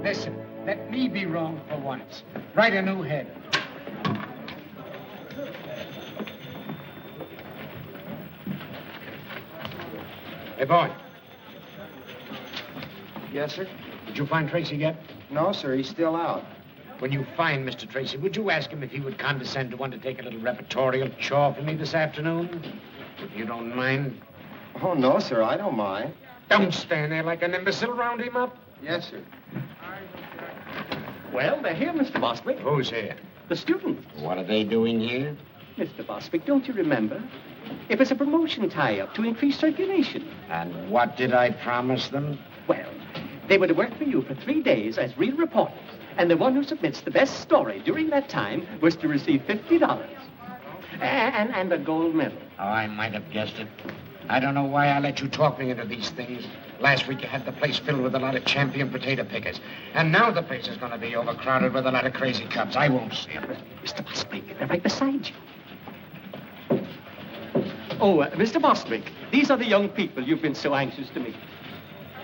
Listen, let me be wrong for once. Write a new head. Hey, boy. Yes, sir? Did you find Tracy yet? No, sir. He's still out. When you find Mr. Tracy, would you ask him if he would condescend to undertake a little repertorial chore for me this afternoon? If you don't mind. Oh, no, sir. I don't mind. Don't stand there like an imbecile. Round him up. Yes, sir. Well, they're here, Mr. Bostwick. Who's here? The students. What are they doing here? Mr. Bostwick, don't you remember? It was a promotion tie-up to increase circulation. And what did I promise them? Well, they were to work for you for 3 days as real reporters. And the one who submits the best story during that time was to receive $50. And a gold medal. Oh, I might have guessed it. I don't know why I let you talk me into these things. Last week you had the place filled with a lot of champion potato pickers. And now the place is going to be overcrowded with a lot of crazy cubs. I won't see them. Mr. Bostwick, they're right beside you. Oh, Mr. Bostwick, these are the young people you've been so anxious to meet.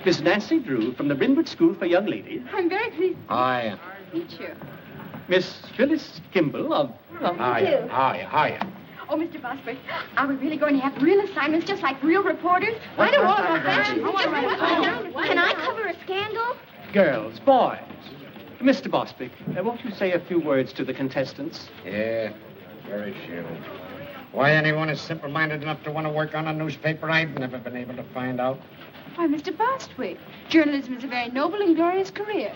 Miss Nancy Drew from the Brynwood School for Young Ladies. I'm very pleased Hiya. to meet you. Miss Phyllis Kimball of... Hiya. Oh, Mr. Bostwick, are we really going to have real assignments just like real reporters? I don't know about that. Can I cover a scandal? Girls, boys. Mr. Bostwick, won't you say a few words to the contestants? Yeah, very sure. Why anyone is simple-minded enough to want to work on a newspaper, I've never been able to find out. Why, Mr. Bostwick, journalism is a very noble and glorious career.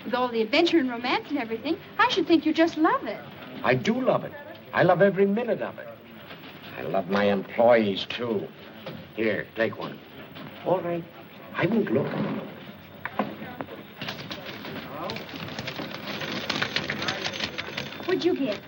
With all the adventure and romance and everything, I should think you just love it. I do love it. I love every minute of it. I love my employees, too. Here, take one. All right. I won't look. What'd you get?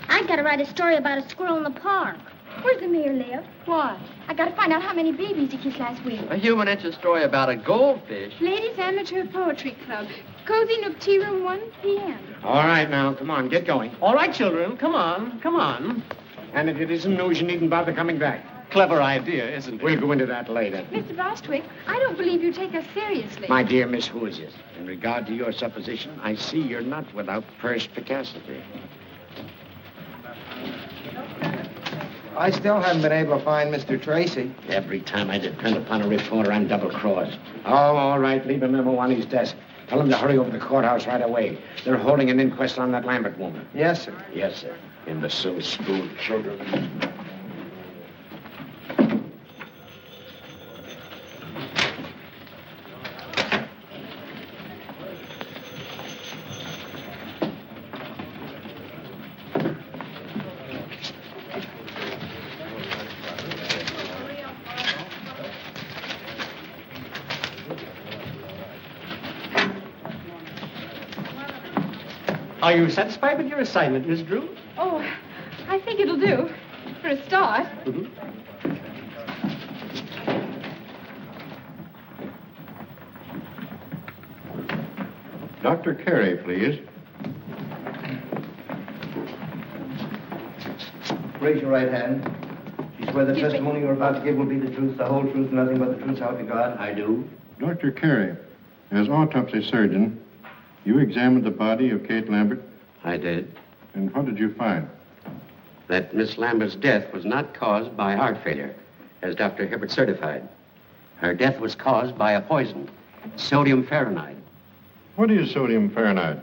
I gotta write a story about a squirrel in the park. Where's the mayor live? Why? I got to find out how many babies he kissed last week. A human interest story about a goldfish. Ladies Amateur Poetry Club. Cozy Nook Tea Room, 1 p.m. All right, now, come on, get going. All right, children, come on, come on. And if it isn't news, you needn't bother coming back. Clever idea, isn't it? We'll go into that later. Mr. Bostwick, I don't believe you take us seriously. My dear Miss Hoosiers, in regard to your supposition, I see you're not without perspicacity. I still haven't been able to find Mr. Tracy. Every time I depend upon a reporter, I'm double-crossed. Oh, all right, leave a memo on his desk. Tell him to hurry over to the courthouse right away. They're holding an inquest on that Lambert woman. Yes, sir. Yes, sir. Imbecile school children. Are you satisfied with your assignment, Miss Drew? Oh, I think it'll do. For a start. Dr. Carey, please. Raise your right hand. Do you swear the testimony you're about to give will be the truth, the whole truth, nothing but the truth, so help you God? I do. Dr. Carey, as autopsy surgeon, you examined the body of Kate Lambert, I did. and what did you find? That Miss Lambert's death was not caused by heart failure, as Dr. Hibbert certified. Her death was caused by a poison, sodium fahrenheit. What is sodium fahrenheit?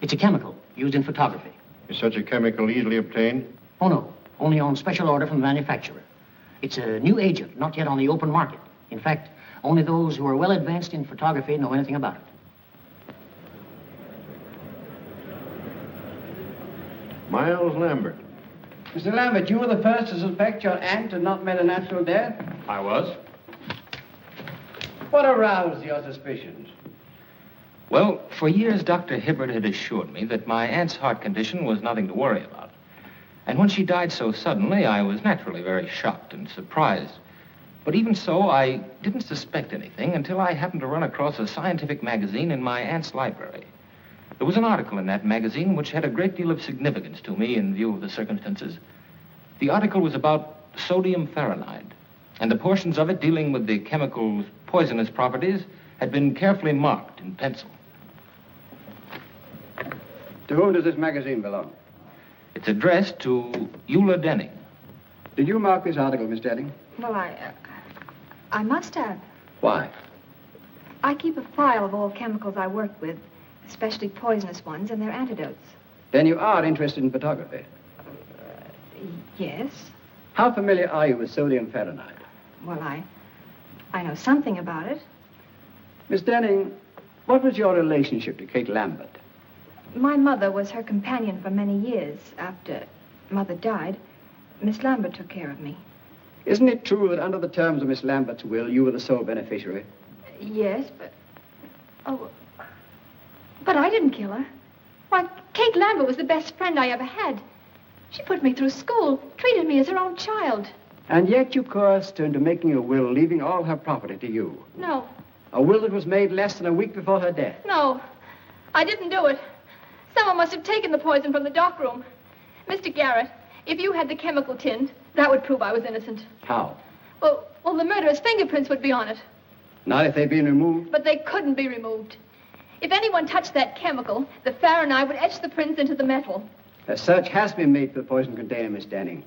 It's a chemical used in photography. Is such a chemical easily obtained? Oh, no. Only on special order from the manufacturer. It's a new agent, not yet on the open market. In fact, only those who are well advanced in photography know anything about it. Miles Lambert. Mr. Lambert, you were the first to suspect your aunt had not met a natural death? I was. What aroused your suspicions? Well, for years, Dr. Hibbert had assured me that my aunt's heart condition was nothing to worry about. And when she died so suddenly, I was naturally very shocked and surprised. But even so, I didn't suspect anything until I happened to run across a scientific magazine in my aunt's library. There was an article in that magazine which had a great deal of significance to me in view of the circumstances. The article was about sodium fahrenheit, and the portions of it dealing with the chemical's poisonous properties had been carefully marked in pencil. To whom does this magazine belong? It's addressed to Eula Denning. Did you mark this article, Miss Denning? Well, I must have. Why? I keep a file of all chemicals I work with, especially poisonous ones and their antidotes. Then you are interested in photography. Yes. How familiar are you with sodium fahrenheit? Well, I know something about it. Miss Denning, what was your relationship to Kate Lambert? My mother was her companion for many years. After Mother died, Miss Lambert took care of me. Isn't it true that under the terms of Miss Lambert's will, you were the sole beneficiary? Yes, but... Oh, but I didn't kill her. Why, Kate Lambert was the best friend I ever had. She put me through school, treated me as her own child. And yet you coerced her into making a will, leaving all her property to you. No, A will that was made less than a week before her death. no, I didn't do it. Someone must have taken the poison from the dock room. Mr. Garrett, if you had the chemical tint, that would prove I was innocent. How? Well, the murderer's fingerprints would be on it. Not if they'd been removed? But they couldn't be removed. If anyone touched that chemical, the Fahrenheit would etch the prints into the metal. A search has been made for the poison container, Miss Denning.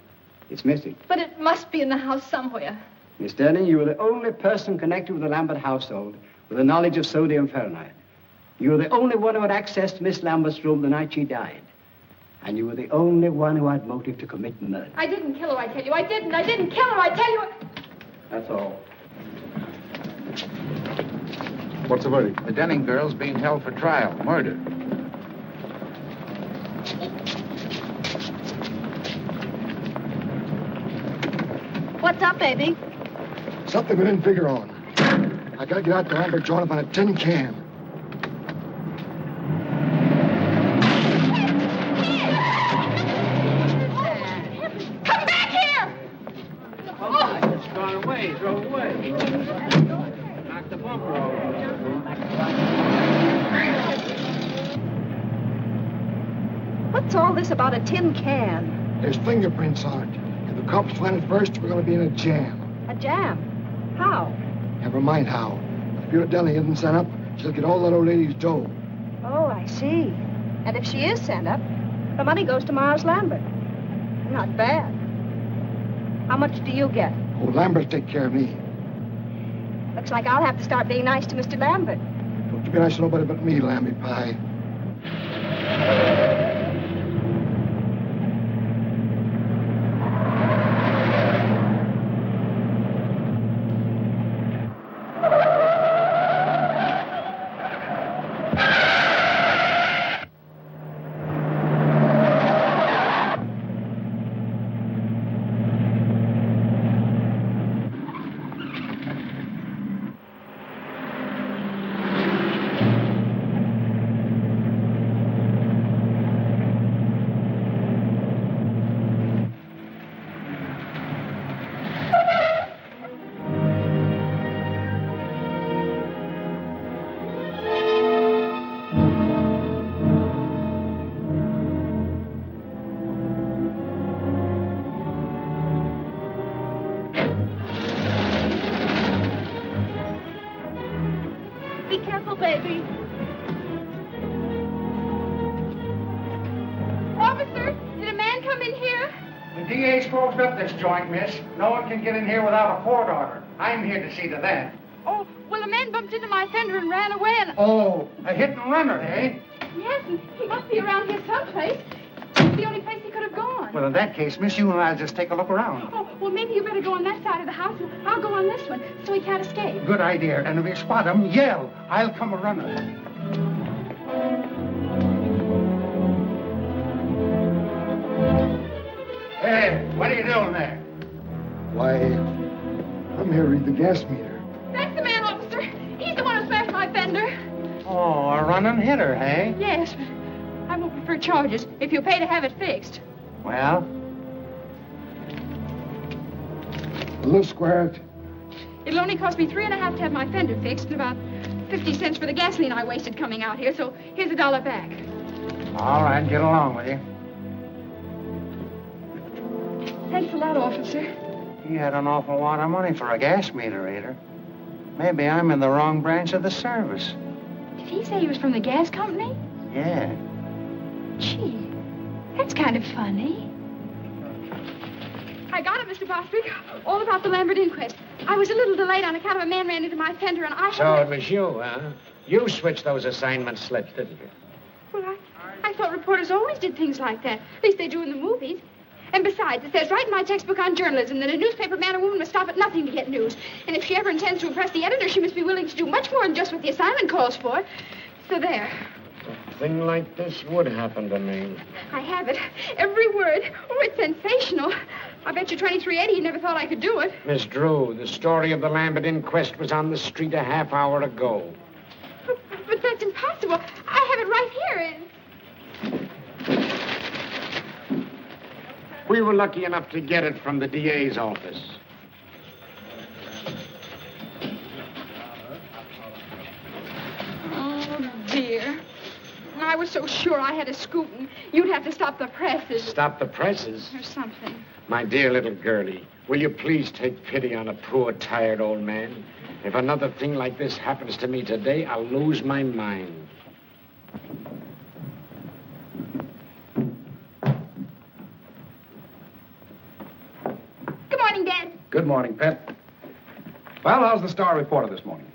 It's missing. But it must be in the house somewhere. Miss Denning, you are the only person connected with the Lambert household with the knowledge of sodium fahrenheit. You were the only one who had access to Miss Lambert's room the night she died. And you were the only one who had motive to commit murder. I didn't kill her, I tell you. I didn't. I didn't kill her, I tell you. That's all. What's the verdict? The Denning girl's being held for trial. Murder. What's up, baby? Something we didn't figure on. I gotta get out to Lambert joint up on a tin can. Come back here! Oh! It's gone away. Drove away. Knocked the bumper over. What's all this about a tin can? There's fingerprints on it. If the cops find it first, we're gonna be in a jam. A jam? How? Never mind how. If Bureau Denning isn't sent up, she'll get all that old lady's dough. Oh, I see. And if she is sent up, the money goes to Mars Lambert. Not bad. How much do you get? Oh, Lambert take care of me. Looks like I'll have to start being nice to Mr. Lambert. Don't you be nice to nobody but me, Lamby Pie. Be careful, baby. Officer, did a man come in here? The DA's closed up this joint, miss. No one can get in here without a court order. I'm here to see to that. Oh, well, a man bumped into my fender and ran away and... Oh, a hit and runner, eh? Yes, and he must be around here someplace. It's the only place he could have gone. Well, in that case, miss, you and I'll just take a look around. Oh, well, maybe you better go on that side of the house, and I'll go on this one, so he can't escape. Good idea. And if you spot him, yell. I'll come a runner. Hey, what are you doing there? Why, I'm here to read the gas meter. That's the man, officer. He's the one who smashed my fender. Oh, a running hitter, eh? Yes, but I won't prefer charges if you pay to have it fixed. Well, A little square. It'll only cost me $3.50 to have my fender fixed and about 50 cents for the gasoline I wasted coming out here, so here's $1 back. all right, get along with you. Thanks a lot, officer. He had an awful lot of money for a gas meter reader. Maybe I'm in the wrong branch of the service. Did he say he was from the gas company? Yeah. Gee, that's kind of funny. I got it, Mr. Bostwick. All about the Lambert inquest. I was a little delayed on account of a man ran into my fender, and I... So it was you, huh? You switched those assignment slips, didn't you? Well, I thought reporters always did things like that. At least they do in the movies. And besides, it says right in my textbook on journalism that a newspaper man or woman must stop at nothing to get news. And if she ever intends to impress the editor, she must be willing to do much more than just what the assignment calls for. So there. A thing like this would happen to me. I have it. Every word. Oh, it's sensational. I bet you 2380 you never thought I could do it. Miss Drew, the story of the Lambert inquest was on the street a half hour ago. But that's impossible. I have it right here. We were lucky enough to get it from the DA's office. Oh, dear. I was so sure I had a scoop, and you'd have to stop the presses. Stop the presses? Or something. My dear little girlie, will you please take pity on a poor, tired old man? If another thing like this happens to me today, I'll lose my mind. Good morning, Dad. Good morning, Pet. Well, how's the Star reporter this morning?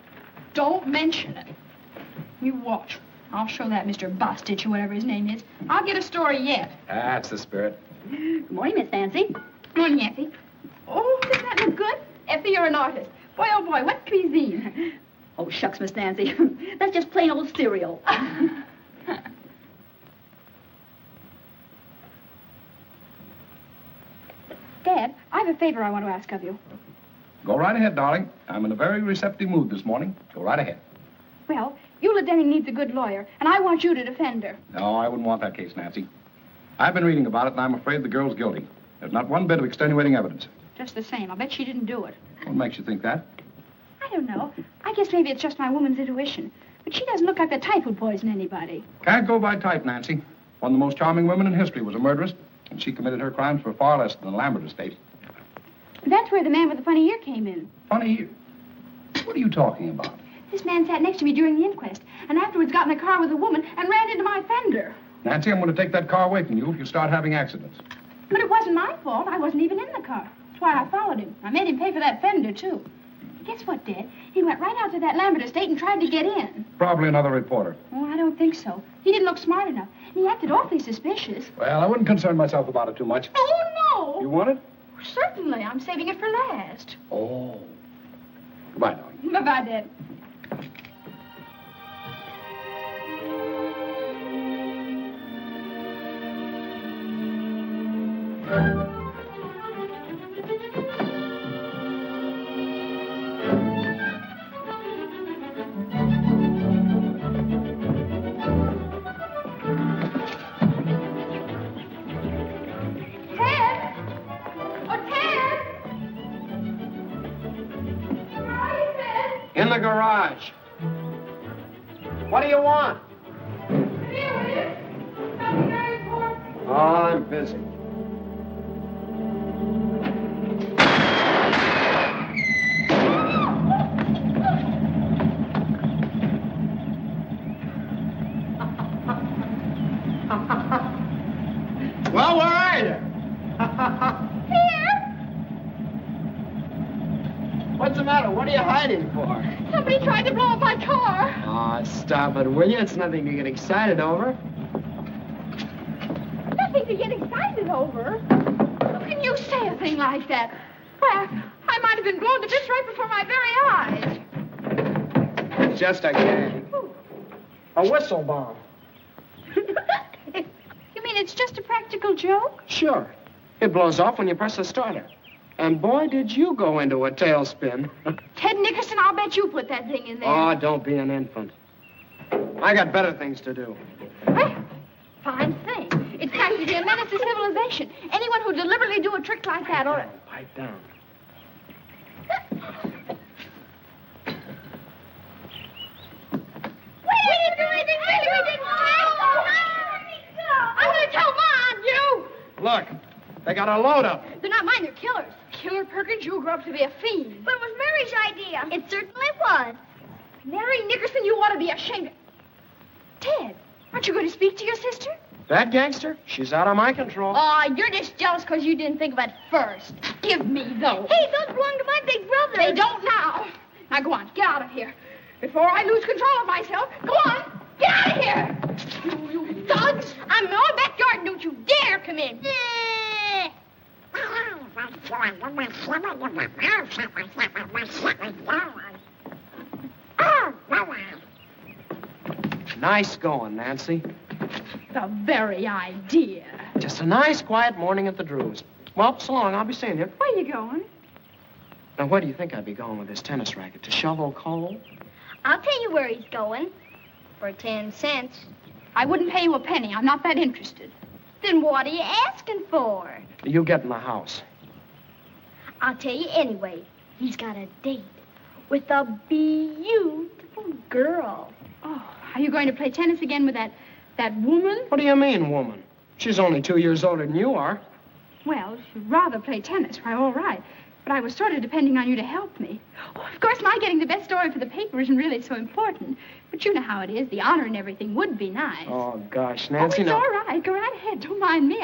Don't mention it. You watch. I'll show that Mr. Bostitch or whatever his name is. I'll get a story yet. That's the spirit. Good morning, Miss Nancy. Good morning, Effie. Oh, does that look good? Effie, you're an artist. Boy, oh boy, what cuisine? Oh, shucks, Miss Nancy. That's just plain old cereal. Dad, I have a favor I want to ask of you. Go right ahead, darling. I'm in a very receptive mood this morning. Go right ahead. Well, Eula Denning needs a good lawyer, and I want you to defend her. No, I wouldn't want that case, Nancy. I've been reading about it, and I'm afraid the girl's guilty. There's not one bit of extenuating evidence. Just the same, I'll bet she didn't do it. What makes you think that? I don't know. I guess maybe it's just my woman's intuition. But she doesn't look like the type who'd poison anybody. Can't go by type, Nancy. One of the most charming women in history was a murderess, and she committed her crimes for far less than the Lambert estate. That's where the man with the funny ear came in. Funny ear? What are you talking about? This man sat next to me during the inquest, and afterwards got in a car with a woman and ran into my fender. Nancy, I'm going to take that car away from you if you start having accidents. But it wasn't my fault. I wasn't even in the car. That's why I followed him. I made him pay for that fender, too. Guess what, Dad? He went right out to that Lambert estate and tried to get in. Probably another reporter. Oh, I don't think so. He didn't look smart enough. And he acted awfully suspicious. Well, I wouldn't concern myself about it too much. Oh, no! You want it? Certainly. I'm saving it for last. Oh. Goodbye, darling. Bye-bye, Dad. In the garage. What do you want? Oh, I'm busy. Well, where are you? Here! What's the matter? What are you hiding for? Somebody tried to blow up my car. Oh, stop it, will you? It's nothing to get excited over. Nothing to get excited over. How can you say a thing like that? Why, I might have been blown to bits right before my very eyes. It's just a gag. A whistle bomb. You mean it's just a practical joke? Sure. It blows off when you press the starter. And boy, did you go into a tailspin. Ted Nickerson, I'll bet you put that thing in there. Oh, don't be an infant. I got better things to do. Well, fine thing. It's practically a menace to civilization. Anyone who deliberately do a trick like that ought to... Pipe down. I'm going to tell Ma on you. Look, they got a load up. They're not mine, they're killers. Killer Perkins, you grew up to be a fiend. But it was Mary's idea. It certainly was. Mary Nickerson, you ought to be ashamed. Ted, aren't you going to speak to your sister? That gangster? She's out of my control. Oh, you're just jealous because you didn't think of it first. Give me those. Hey, those belong to my big brother. They don't now. Now go on, get out of here. Before I lose control of myself, go on, get out of here. You thugs. I'm in our backyard. Don't you dare come in. Nice going, Nancy. The very idea. Just a nice, quiet morning at the Drews. Well, so long. I'll be seeing you. Where you going? Now, where do you think I'd be going with this tennis racket? To shovel coal? I'll tell you where he's going. For 10 cents. I wouldn't pay you a penny. I'm not that interested. Then what are you asking for? You get in the house. I'll tell you anyway. He's got a date with a beautiful girl. Oh, are you going to play tennis again with that woman? What do you mean, woman? She's only 2 years older than you are. Well, if you'd rather play tennis, why, all right. But I was sort of depending on you to help me. Oh, of course, my getting the best story for the paper isn't really so important. But you know how it is. The honor and everything would be nice. Oh, gosh, Nancy, it's no. all right. Go right ahead. Don't mind me.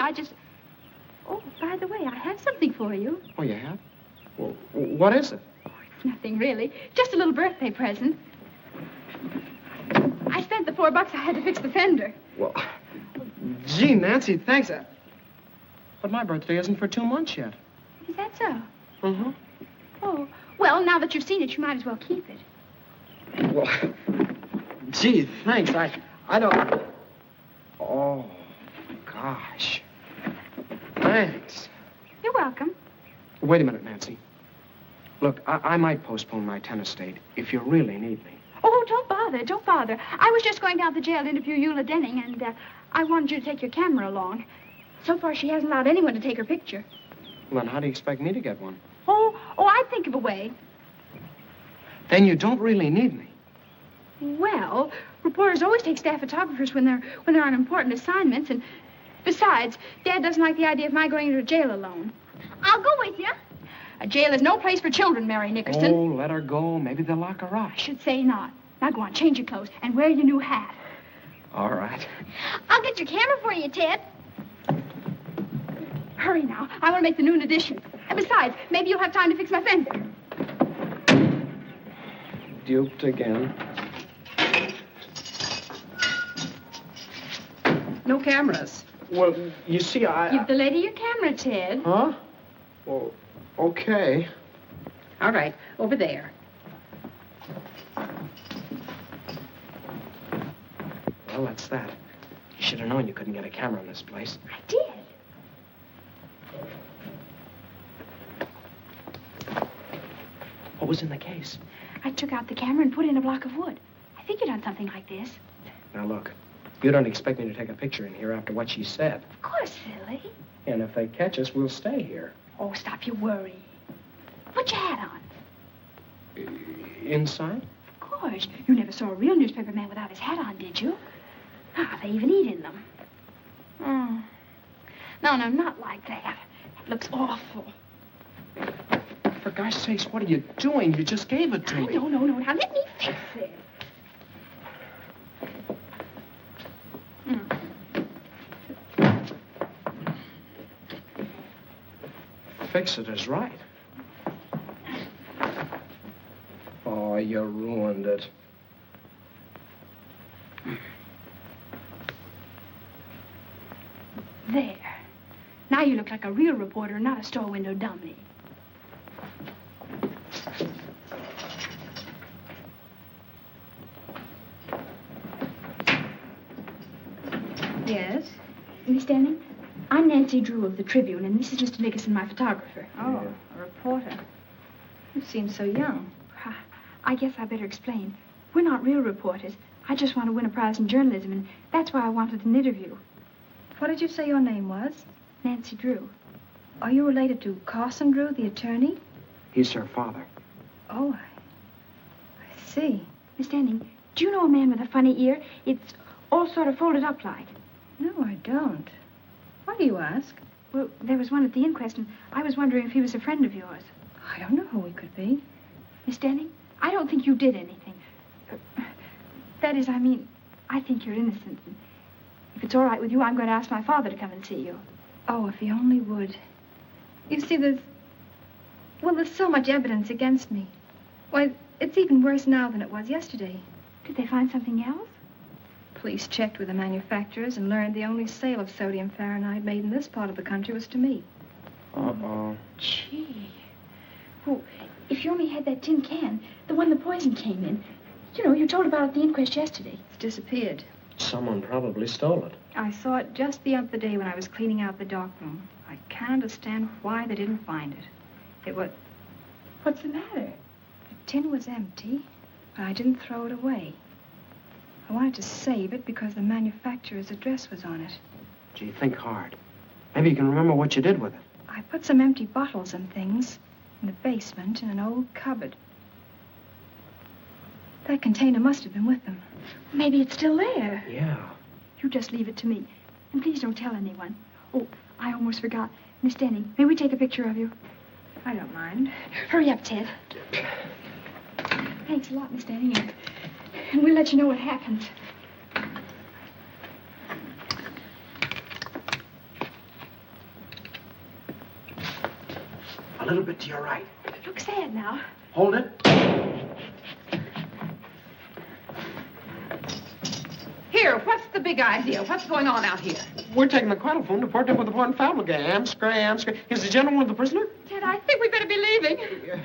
Oh, by the way, I have something for you. Oh, you have? Well, what is it? It's nothing, really. Just a little birthday present. I spent the $4 I had to fix the fender. Well, gee, Nancy, thanks. But my birthday isn't for 2 months yet. Is that so? Mm-hmm. Oh, well, now that you've seen it, you might as well keep it. Well, gee, thanks. I don't... Oh, gosh. Thanks. You're welcome. Wait a minute, Nancy. Look, I might postpone my tennis date if you really need me. Oh, don't bother. Don't bother. I was just going down to the jail to interview Eula Denning, and I wanted you to take your camera along. So far, she hasn't allowed anyone to take her picture. Well, then how do you expect me to get one? Oh, I'd think of a way. Then you don't really need me. Well, reporters always take staff photographers when they're on important assignments, and besides, Dad doesn't like the idea of my going to jail alone. I'll go with you. A jail is no place for children, Mary Nickerson. Oh, let her go. Maybe they'll lock her up. I should say not. Now go on, change your clothes, and wear your new hat. All right. I'll get your camera for you, Ted. Hurry now. I want to make the noon edition. And besides, maybe you'll have time to fix my fender. Duped again. No cameras. Well, you see, Give the lady your camera, Ted. Huh? Well, okay. All right, over there. Well, that's that. You should have known you couldn't get a camera in this place. I did. What was in the case? I took out the camera and put in a block of wood. I figured on something like this. Now, look. You don't expect me to take a picture in here after what she said. Of course, silly. And if they catch us, we'll stay here. Oh, stop your worry. Put your hat on. Inside? Of course. You never saw a real newspaper man without his hat on, did you? Ah, they even eat in them. Oh. No, not like that. It looks awful. For gosh sakes, what are you doing? You just gave it to me. No. Now, let me fix it. Fix it is right. Oh, you ruined it. There. Now you look like a real reporter, not a store window dummy. Yes? Miss Denning, I'm Nancy Drew of the Tribune, and this is Mr. Nickerson, my photographer. Oh, a reporter. You seem so young. I guess I better explain. We're not real reporters. I just want to win a prize in journalism, and that's why I wanted an interview. What did you say your name was? Nancy Drew. Are you related to Carson Drew, the attorney? He's her father. Oh, I see. Miss Denning, do you know a man with a funny ear? It's all sort of folded up like. No, I don't. Why do you ask? Well, there was one at the inquest, and I was wondering if he was a friend of yours. I don't know who he could be. Miss Denning, I don't think you did anything. That is, I mean, I think you're innocent. If it's all right with you, I'm going to ask my father to come and see you. Oh, if he only would. You see, there's so much evidence against me. Why, it's even worse now than it was yesterday. Did they find something else? Police checked with the manufacturers and learned the only sale of sodium fahrenheit made in this part of the country was to me. Uh-oh. Gee. Well, if you only had that tin can, the one the poison came in. You know, you told about it at the inquest yesterday. It's disappeared. Someone probably stole it. I saw it just the other day when I was cleaning out the darkroom. I can't understand why they didn't find it. It was... What's the matter? The tin was empty, but I didn't throw it away. I wanted to save it because the manufacturer's address was on it. Gee, think hard. Maybe you can remember what you did with it. I put some empty bottles and things in the basement in an old cupboard. That container must have been with them. Maybe it's still there. Yeah. You just leave it to me. And please don't tell anyone. Oh, I almost forgot. Miss Denny, may we take a picture of you? I don't mind. Hurry up, Ted. Thanks a lot, Miss Denny. And we'll let you know what happens. A little bit to your right. Look sad now. Hold it. Here, what's the big idea? What's going on out here? We're taking the quadrophone to Port with the Port family gang. Amscray. Is the gentleman with the prisoner? Ted, I think we better be leaving. Yeah.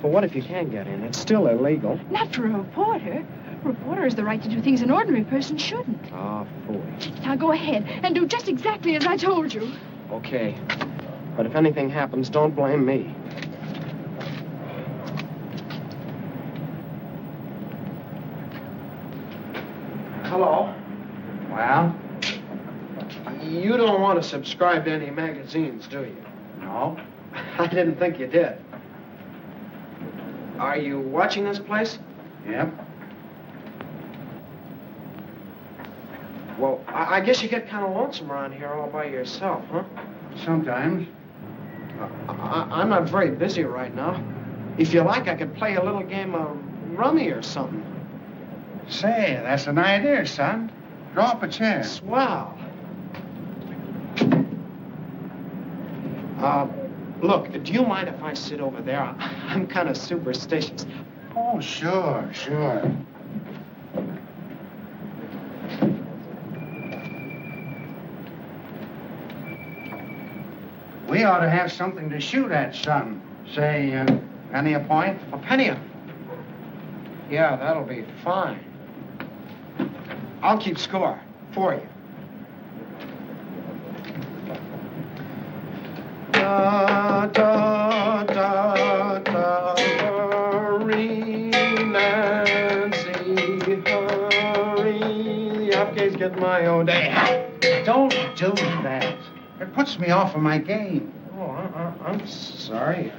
But what if you can get in? It's still illegal. Not for a reporter. A reporter has the right to do things an ordinary person shouldn't. Ah, foolish. Now go ahead and do just exactly as I told you. Okay. But if anything happens, don't blame me. Hello? Well? You don't want to subscribe to any magazines, do you? No. I didn't think you did. Are you watching this place? Yep. Well, I guess you get kind of lonesome around here all by yourself, huh? Sometimes. I'm not very busy right now. If you like, I could play a little game of rummy or something. Say, that's an idea, son. Draw up a chair. Swell. Look, do you mind if I sit over there? I'm kind of superstitious. Oh, sure. We ought to have something to shoot at, son. Say, penny a point? A penny a... Yeah, that'll be fine. I'll keep score for you. Da, da, da, da, hurry, Nancy, hurry. The upgate's getting my own day. Don't do that. It puts me off of my game. Oh, I'm sorry.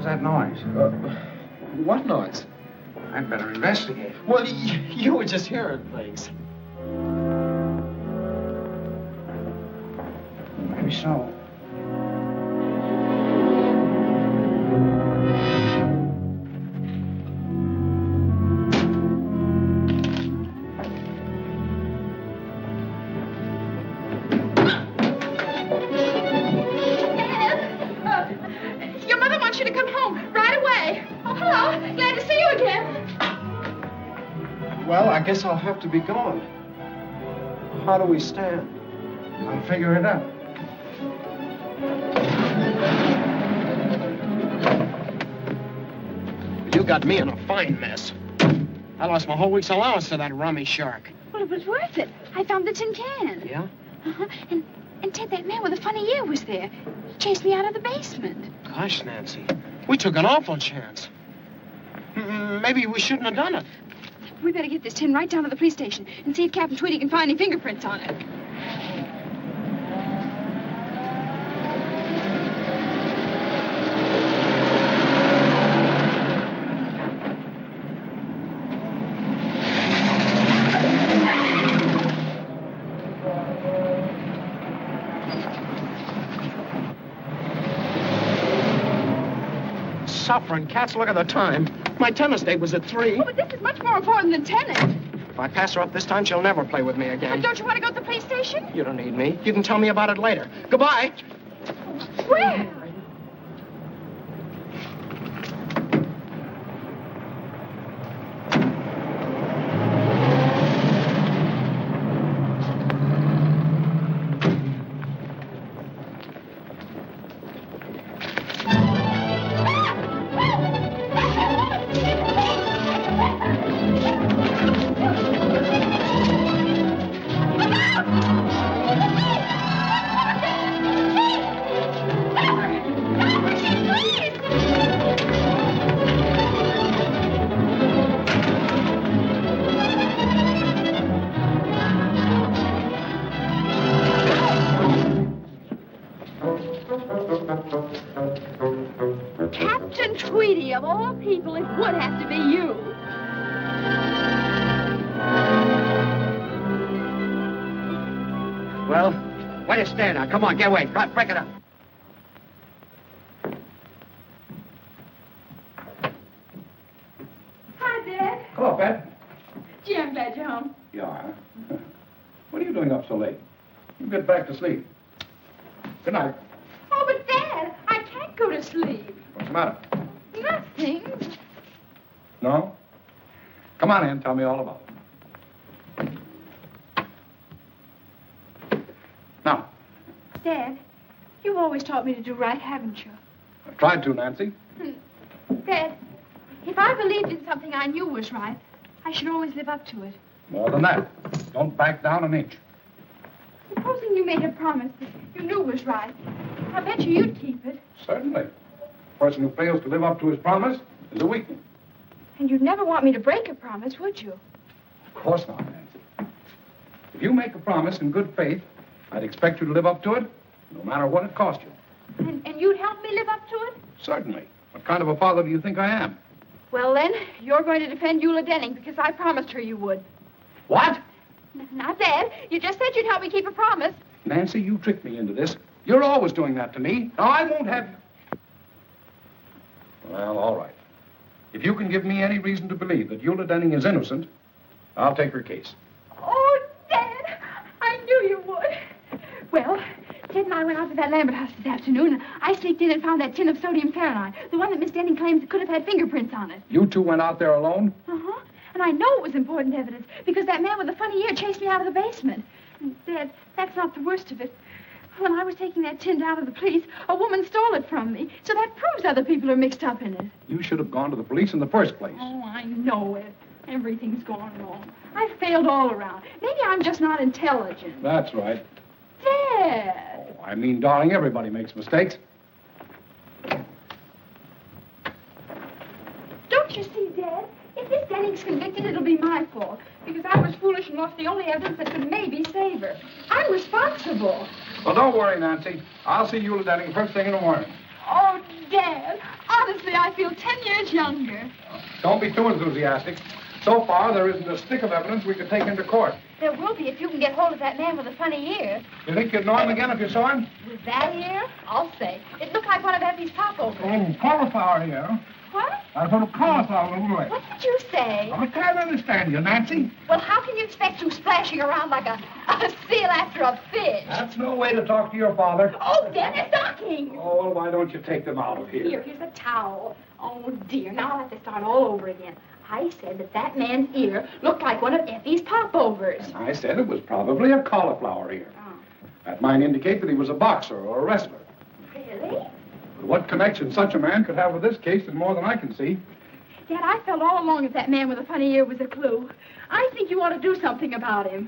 That noise? What noise? I'd better investigate. Well, you were just hearing things. Maybe so. Well, I guess I'll have to be going. How do we stand? I'll figure it out. You got me in a fine mess. I lost my whole week's allowance to that rummy shark. Well, it was worth it. I found the tin can. Yeah? Uh-huh. And Ted, that man with the funny ear was there. He chased me out of the basement. Gosh, Nancy, we took an awful chance. Maybe we shouldn't have done it. We better get this tin right down to the police station and see if Captain Tweedy can find any fingerprints on it. Suffering cats, look at the time. My tennis date was at 3. Oh, but this is much more important than tennis. If I pass her up this time, she'll never play with me again. But don't you want to go to the police station? You don't need me. You can tell me about it later. Goodbye. Where? Captain Tweedy, of all people, it would have to be you. Well, where do you stand now? Come on, get away. Break it up. Hi, Dad. Hello, Pat. Gee, I'm glad you're home. You are, huh? What are you doing up so late? You get back to sleep. Good night. Oh, but Dad, I can't go to sleep. What's the matter? Nothing. No? Come on in. Tell me all about it. Now, Dad, you've always taught me to do right, haven't you? I've tried to, Nancy. Dad, if I believed in something I knew was right, I should always live up to it. More than that. Don't back down an inch. Supposing you made a promise that you knew was right, I bet you'd keep it. Certainly. A person who fails to live up to his promise is a weakling. And you'd never want me to break a promise, would you? Of course not, Nancy. If you make a promise in good faith, I'd expect you to live up to it, no matter what it cost you. And you'd help me live up to it? Certainly. What kind of a father do you think I am? Well, then, you're going to defend Eula Denning because I promised her you would. What? Not Dad. You just said you'd help me keep a promise. Nancy, you tricked me into this. You're always doing that to me. Now, I won't have you. Well, all right. If you can give me any reason to believe that Eula Denning is innocent, I'll take her case. Oh, Dad, I knew you would. Well, Ted and I went out to that Lambert house this afternoon, and I sneaked in and found that tin of sodium peroxide, the one that Miss Denning claims could have had fingerprints on it. You two went out there alone? Uh-huh. And I know it was important evidence, because that man with the funny ear chased me out of the basement. And, Dad, that's not the worst of it. When I was taking that tin down to the police, a woman stole it from me. So that proves other people are mixed up in it. You should have gone to the police in the first place. Oh, I know it. Everything's gone wrong. I failed all around. Maybe I'm just not intelligent. That's right. Dad! Oh, I mean, darling, everybody makes mistakes. Don't you see, Dad? If Miss Denning's convicted, it'll be my fault. Because I was foolish and lost the only evidence that could maybe save her. I'm responsible. Well, don't worry, Nancy. I'll see Eula Denning first thing in the morning. Oh, Dad, honestly, I feel 10 years younger. Don't be too enthusiastic. So far, there isn't a stick of evidence we could take into court. There will be if you can get hold of that man with the funny ear. You think you'd know him again if you saw him? With that ear? I'll say. It looked like one of Effie's popovers. Oh, cauliflower here. What? I thought of cauliflower little way. What did you say? I can't understand you, Nancy. Well, how can you expect to splashing around like a seal after a fish? That's no way to talk to your father. Oh, Dennis, stocking! Oh, well, why don't you take them out of here? Here's a towel. Oh, dear. Now I'll have to start all over again. I said that man's ear looked like one of Effie's popovers. I said it was probably a cauliflower ear. That might indicate that he was a boxer or a wrestler. Really? But what connection such a man could have with this case is more than I can see. Dad, I felt all along that man with a funny ear was a clue. I think you ought to do something about him.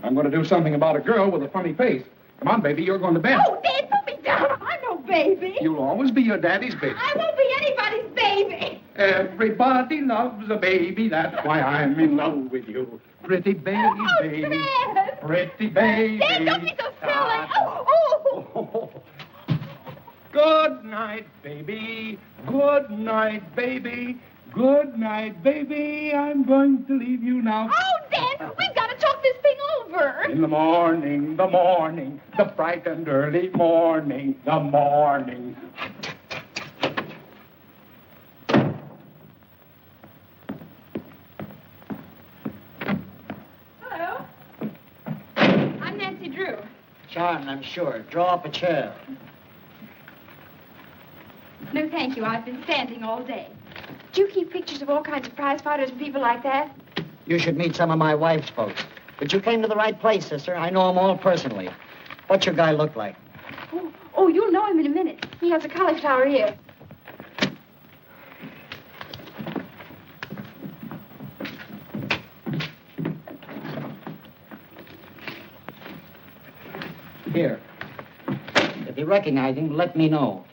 I'm going to do something about a girl with a funny face. Come on, baby, you're going to bed. Oh, Dad, put me down. I'm no baby. You'll always be your daddy's baby. I won't be anybody's baby. Everybody loves a baby. That's why I'm in love with you. Pretty baby. Oh, Dad. Pretty baby. Dad, don't be so silly. Oh. Good night, baby. Good night, baby. Good night, baby. I'm going to leave you now. Oh, Dad, we've got to talk this thing over. In the morning, the bright and early morning, the morning. Hello. I'm Nancy Drew. Charmed, I'm sure. Draw up a chair. No, thank you. I've been standing all day. Do you keep pictures of all kinds of prize fighters and people like that? You should meet some of my wife's folks. But you came to the right place, sister. I know them all personally. What's your guy look like? Oh, you'll know him in a minute. He has a cauliflower ear. Here. If you recognize him, let me know.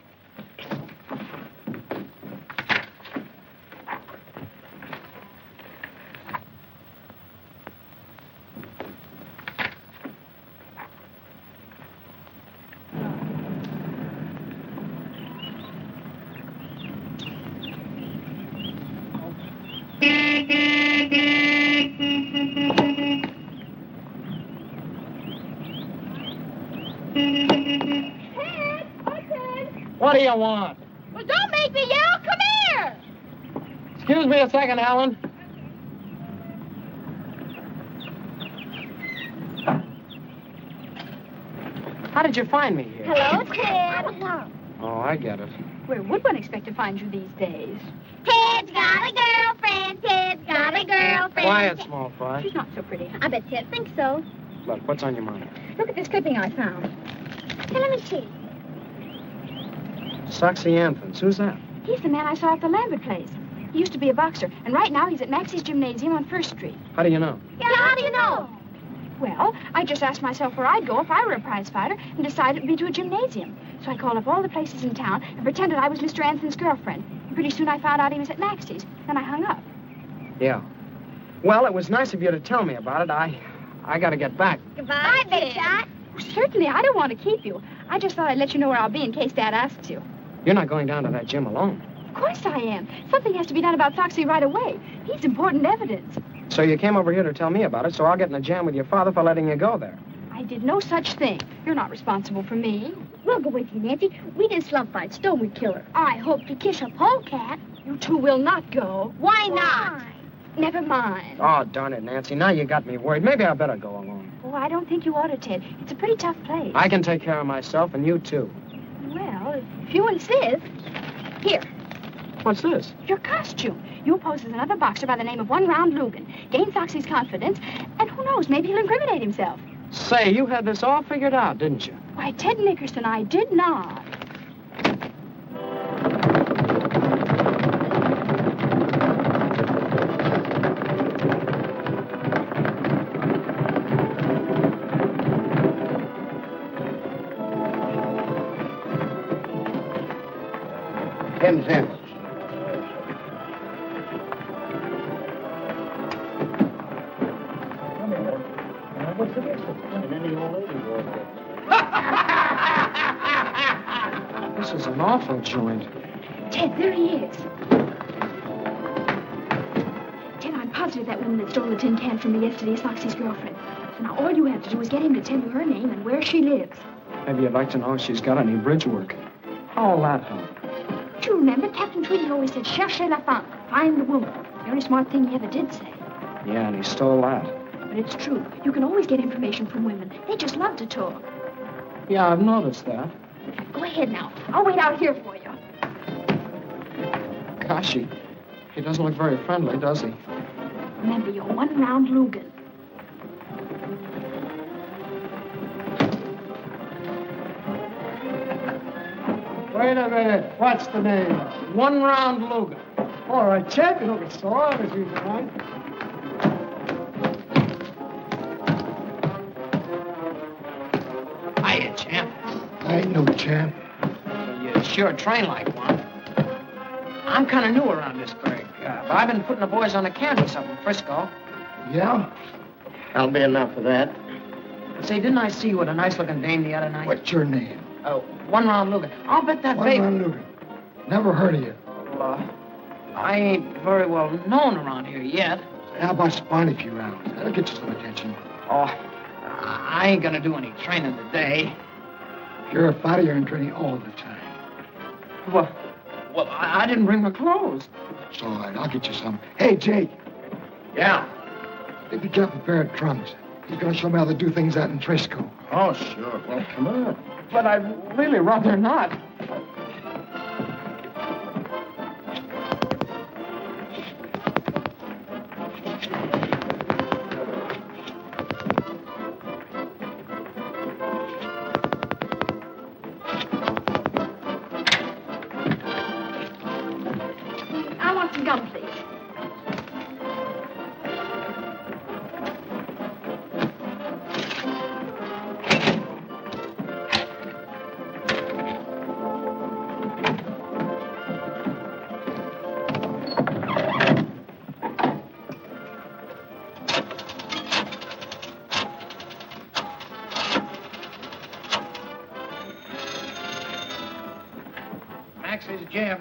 What do you want? Well, don't make me yell. Come here. Excuse me a second, Helen. How did you find me here? Hello, Ted. Oh, I get it. Where would one expect to find you these days? Ted's got a girlfriend. Ted's got a girlfriend. Quiet, small fry. She's not so pretty. I bet Ted thinks so. Look, what's on your mind? Look at this clipping I found. Hey, let me see. Soxy Anthons. Who's that? He's the man I saw at the Lambert place. He used to be a boxer, and right now he's at Maxie's Gymnasium on 1st Street. How do you know? Yeah, how do you know? Well, I just asked myself where I'd go if I were a prize fighter and decided it'd be to a gymnasium. So I called up all the places in town and pretended I was Mr. Anthony's girlfriend. And pretty soon I found out he was at Maxie's. Then I hung up. Yeah. Well, it was nice of you to tell me about it. I gotta get back. Goodbye, Big Shot. Certainly, I don't want to keep you. I just thought I'd let you know where I'll be in case Dad asks you. You're not going down to that gym alone. Of course I am. Something has to be done about Foxy right away. He's important evidence. So you came over here to tell me about it, so I'll get in a jam with your father for letting you go there. I did no such thing. You're not responsible for me. We'll go with you, Nancy. We did slump fights, don't we, Killer? I hope to kiss a polecat. You two will not go. Why not? Never mind. Oh, darn it, Nancy. Now you got me worried. Maybe I better go alone. Oh, I don't think you ought to, Ted. It's a pretty tough place. I can take care of myself, and you too. Well, if you insist. Here. What's this? Your costume. You'll pose as another boxer by the name of One Round Lugan. Gain Foxy's confidence, and who knows, maybe he'll incriminate himself. Say, you had this all figured out, didn't you? Why, Ted Nickerson, I did not. Tim's in. This is an awful joint. Ted, there he is. Ted, I'm positive that woman that stole the tin can from me yesterday is Foxy's girlfriend. So now all you have to do is get him to tell you her name and where she lives. Maybe you'd like to know if she's got any bridge work. How'll that help? Do you remember Captain Tweedy always said, cherchez la femme, find the woman. Very smart thing he ever did say. Yeah, and he stole that. But it's true. You can always get information from women. They just love to talk. Yeah, I've noticed that. Go ahead now. I'll wait out here for you. Gosh, He doesn't look very friendly, does he? Remember your one-round Lugan. Wait a minute. What's the name? One-round Lugan. All right, Chet. You look sore, as usual, right? Hiya, champ. I ain't no champ. You sure train like one. I'm kind of new around this burg, but I've been putting the boys on the canvas up in Frisco. Yeah? That'll be enough of that. Say, didn't I see you with a nice-looking dame the other night? What's your name? One-round Lugan. I'll bet that baby... One-round Lugan. Never heard of you. Well, I ain't very well known around here yet. How about spawning a few rounds? That'll get you some attention. Oh, I ain't gonna do any training today. If you're a fighter, you're in training all the time. Well, I didn't bring my clothes. It's all right. I'll get you some. Hey, Jake. Yeah? If you get up a pair of trunks, he's gonna show me how to do things out in Frisco. Oh, sure. Well, come on. But I'd really rather not. I want some gum, please. Max is Jim.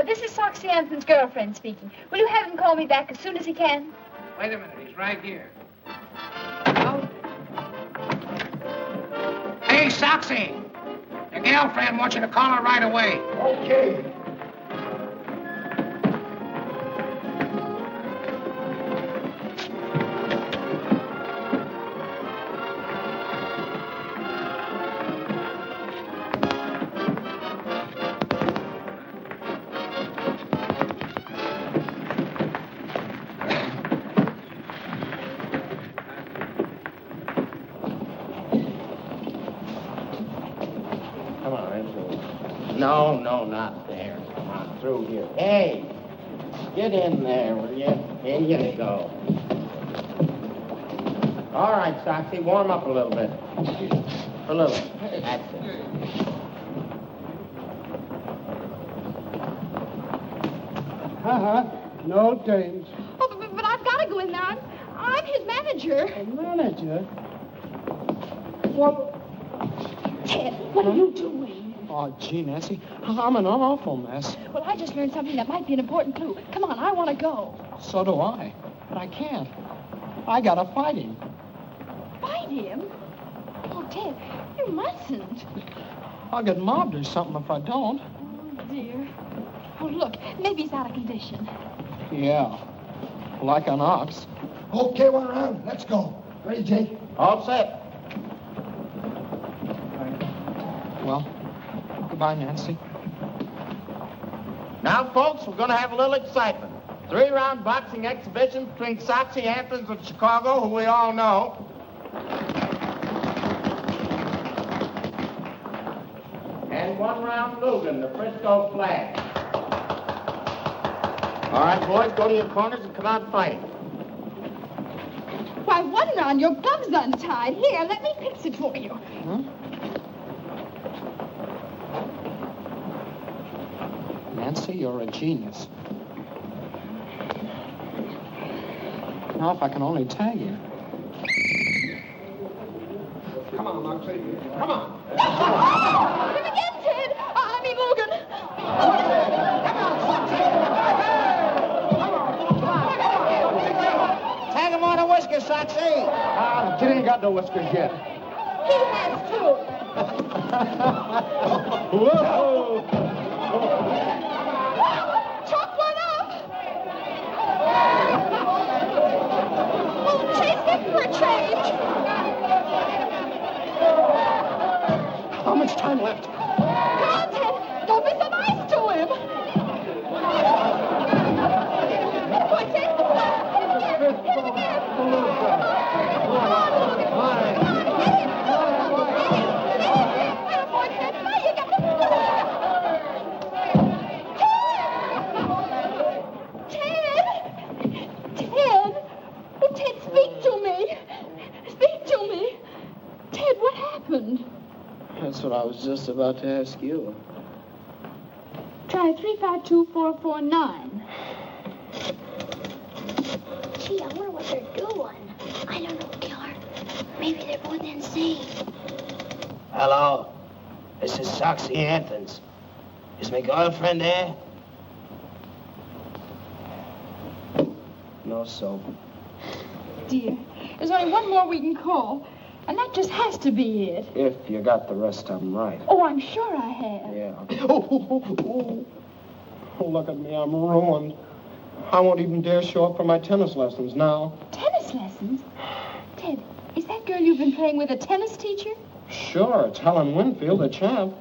This is Soxy Anthony's girlfriend speaking. Will you have him call me back as soon as he can? Wait a minute, he's right here. Hey, Soxy! Your girlfriend wants you to call her right away. Okay. Come on, No, not there. Come on, through here. Hey, get in there, will you? Here you go. All right, Soxy, warm up a little bit. A little. That's it. No dames. Oh, but I've got to go in there. I'm his manager. Manager? What? Ted, what are you doing? Oh, gee, Nancy, I'm in an awful mess. Well, I just learned something that might be an important clue. Come on, I want to go. So do I. But I can't. I gotta fight him. Fight him? Oh, Ted, you mustn't. I'll get mobbed or something if I don't. Oh, dear. Oh, look, maybe he's out of condition. Yeah, like an ox. Okay, one round. Let's go. Ready, Jake? All set. Well, goodbye, Nancy. Now, folks, we're going to have a little excitement. 3-round boxing exhibition between Soxy Anthony of Chicago, who we all know, and 1-round Lugan, the Frisco Flag. All right, boys, go to your corners and come out fighting. Why, 1 round, your glove's untied. Here, let me fix it for you. Huh? Nancy, you're a genius. Now, if I can only tag you. Come on, Moxie. Come on. Him again, Ted. I mean, Logan. Tag him on the whiskers, Soxy. Kid ain't got no whiskers yet. He has too. Whoa! Chop one up. Oh, chase him for a change. How much time left? Come on, Ted. Don't be so nice to him. That's what I was just about to ask you. Try 352-449. Gee, I wonder what they're doing. I don't know, Killer. Maybe they're both insane. Hello. This is Soxy Anthons. Is my girlfriend there? No soap. Dear, there's only one more we can call, and that just has to be it. If you got the rest of them right. Oh, I'm sure I have. Yeah. Oh, look at me. I'm ruined. I won't even dare show up for my tennis lessons now. Tennis lessons? Ted, is that girl you've been playing with a tennis teacher? Sure, it's Helen Winfield, the champ.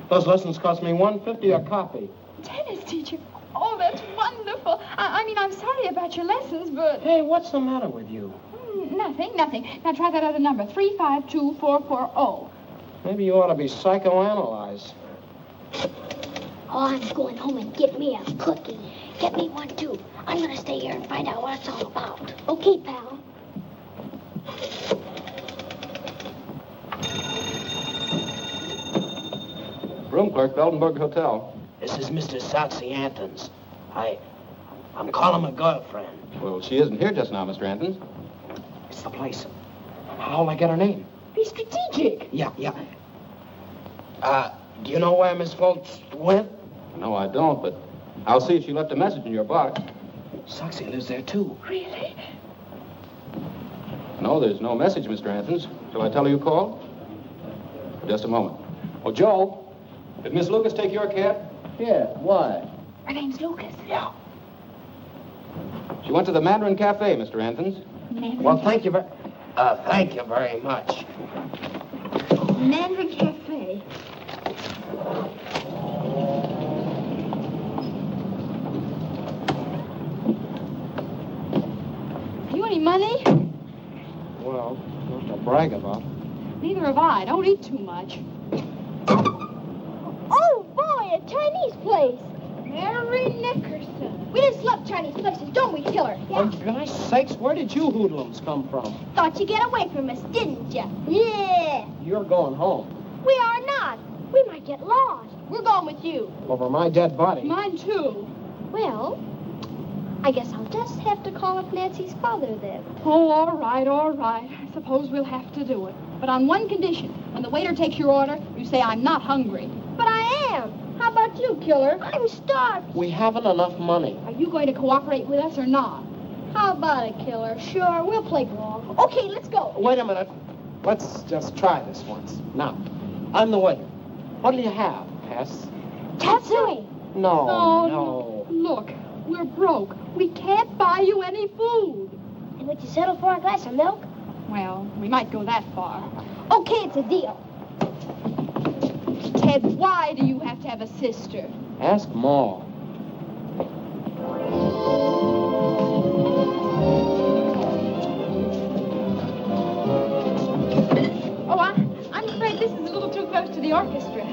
Those lessons cost me $1.50 a copy. Tennis teacher? Oh, that's wonderful. I mean, I'm sorry about your lessons, but... Hey, what's the matter with you? Nothing. Now try that other number, 352-440. Maybe you ought to be psychoanalyzed. Oh, I'm going home and get me a cookie. Get me one, too. I'm going to stay here and find out what it's all about. Okay, pal. Room clerk, Beldenburg Hotel. This is Mr. Soxy Anthons. I'm calling my girlfriend. Well, she isn't here just now, Mr. Anthons. It's the place. How'll I get her name? Be strategic. Yeah. Do you know where Miss Foltz went? No, I don't, but I'll see if she left a message in your box. Soxy lives there, too. Really? No, there's no message, Mr. Anthons. Shall I tell her you called? Just a moment. Oh, Joe, did Miss Lucas take your cab? Yeah, why? Her name's Lucas. Yeah. She went to the Mandarin Cafe, Mr. Anthons. Well, thank you very much. Mandarin Cafe. You any money? Well, not to brag about. Neither have I. Don't eat too much. Oh, boy, a Chinese place. Mary Nickerson. We just love Chinese places, don't we, Killer? For gosh sakes, where did you hoodlums come from? Thought you'd get away from us, didn't you? Yeah. You're going home. We are not. We might get lost. We're going with you. Over my dead body. Mine, too. Well, I guess I'll just have to call up Nancy's father then. Oh, all right. I suppose we'll have to do it. But on one condition. When the waiter takes your order, you say I'm not hungry. But I am. How about you, Killer? I'm starved. We haven't enough money. Are you going to cooperate with us or not? How about it, Killer? Sure, we'll play golf. Okay, let's go. Wait a minute. Let's just try this once. Now, I'm the waiter. What'll you have, Tess? Tatsui. No. Look, we're broke. We can't buy you any food. And would you settle for a glass of milk? Well, we might go that far. Okay, it's a deal. Ted, why do you have to have a sister? Ask Ma. Oh, I'm afraid this is a little too close to the orchestra.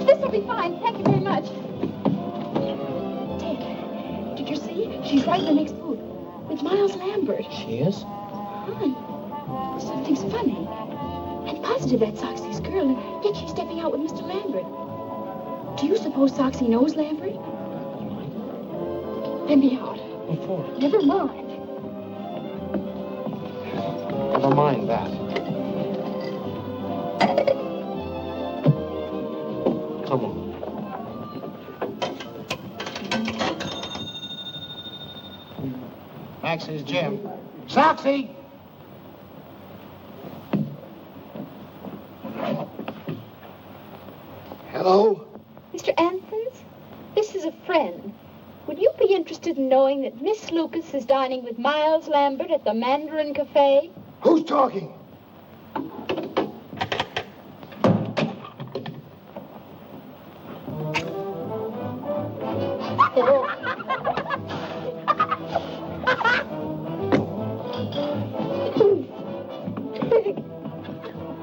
This'll be fine. Thank you very much. Ted, did you see? She's right in the next booth. With Miles Lambert. She is? Hon, something's funny. I'm positive that's Soxy's girl, and yet she's stepping out with Mr. Lambert. Do you suppose Soxy knows Lambert? Let me out. Before. Never mind. Never mind that. Come on. Max's Jim. Soxy! Hello? Mr. Anthons, this is a friend. Would you be interested in knowing that Miss Lucas is dining with Miles Lambert at the Mandarin Cafe? Who's talking?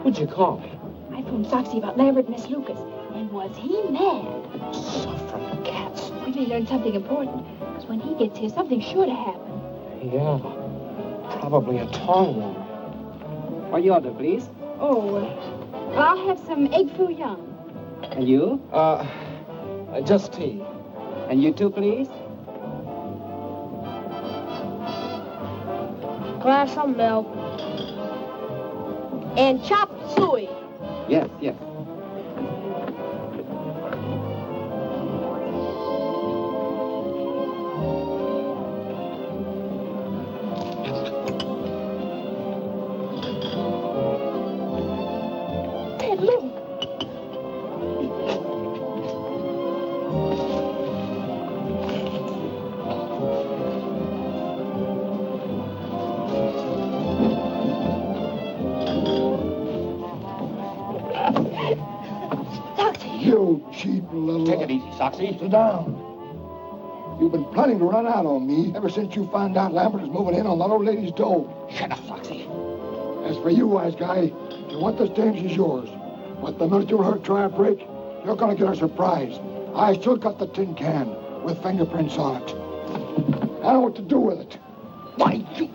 Who'd you call? I phoned Soxy about Lambert and Miss Lucas. And was he mad? Suffering cats. Will he learned something important. Because when he gets here, something's sure to happen. Yeah. Probably a tall one. What you order, please? Oh, I'll have some egg foo young. And you? Just tea. And you too, please? Glass of milk. And chopped suey. Yes, yes. Ted, look. You cheap little... Take it easy, Soxy. Sit down. You've been planning to run out on me ever since you found out Lambert is moving in on that old lady's dough. Shut up, Foxy. As for you, wise guy, you want this dame, she's yours. But the minute you hurt, try a break, you're gonna get a surprise. I still got the tin can with fingerprints on it. I know what to do with it. Why, you...